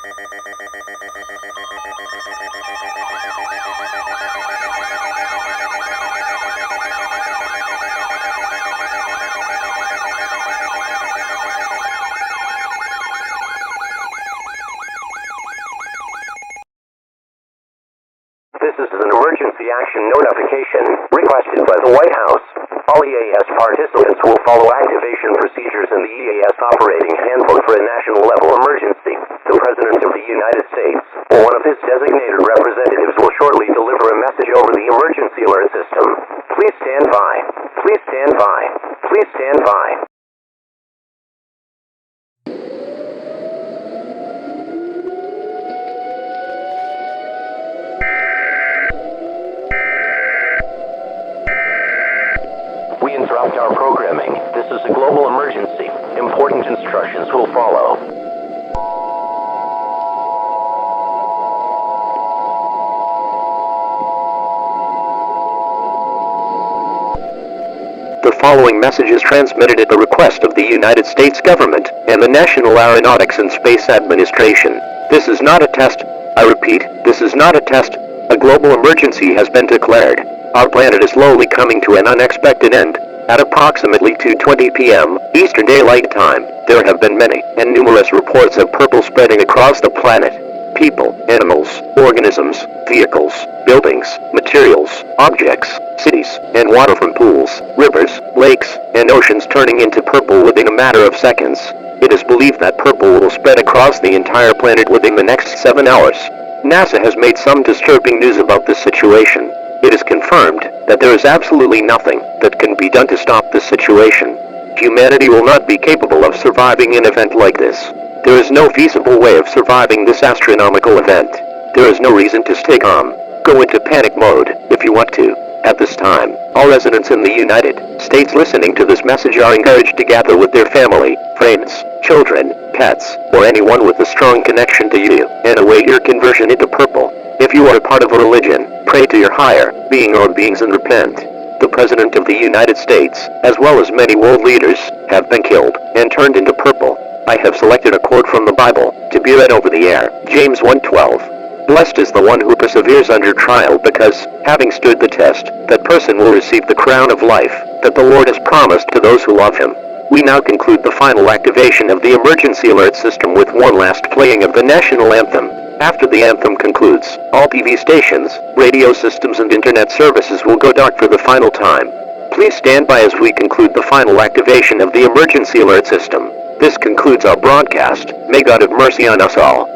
This is an emergency action notification requested by the White House. All EAS participants will follow activation procedures in the EAS Operating Handbook for a national level emergency. The President of the United States or one of his designated representatives will shortly deliver a message over the emergency alert system. Please stand by. Please stand by. Please stand by. We interrupt our programming. This is a global emergency. Important instructions will follow. The following message is transmitted at the request of the United States government and the National Aeronautics and Space Administration. This is not a test. I repeat, this is not a test. A global emergency has been declared. Our planet is slowly coming to an unexpected end. At approximately 2:20 p.m. Eastern Daylight Time, there have been many and numerous reports of purple spreading across the planet. People, animals, organisms, vehicles, buildings, materials, objects, cities, and water from pools, rivers, lakes, and oceans turning into purple within a matter of seconds. It is believed that purple will spread across the entire planet within the next 7 hours. NASA has made some disturbing news about this situation. It is confirmed that there is absolutely nothing that can be done to stop this situation. Humanity will not be capable of surviving an event like this. There is no feasible way of surviving this astronomical event. There is no reason to stay calm. Go into panic mode if you want to. At this time, all residents in the United States listening to this message are encouraged to gather with their family, friends, children, pets, or anyone with a strong connection to you, and await your conversion into purple. If you are a part of a religion, pray to your higher being or beings and repent. The President of the United States, as well as many world leaders, have been killed and turned into purple. I have selected a quote from the Bible to be read over the air. James 1:12. Blessed is the one who perseveres under trial, because, having stood the test, that person will receive the crown of life that the Lord has promised to those who love him. We now conclude the final activation of the emergency alert system with one last playing of the national anthem. After the anthem concludes, all TV stations, radio systems and internet services will go dark for the final time. Please stand by as we conclude the final activation of the emergency alert system. This concludes our broadcast. May God have mercy on us all.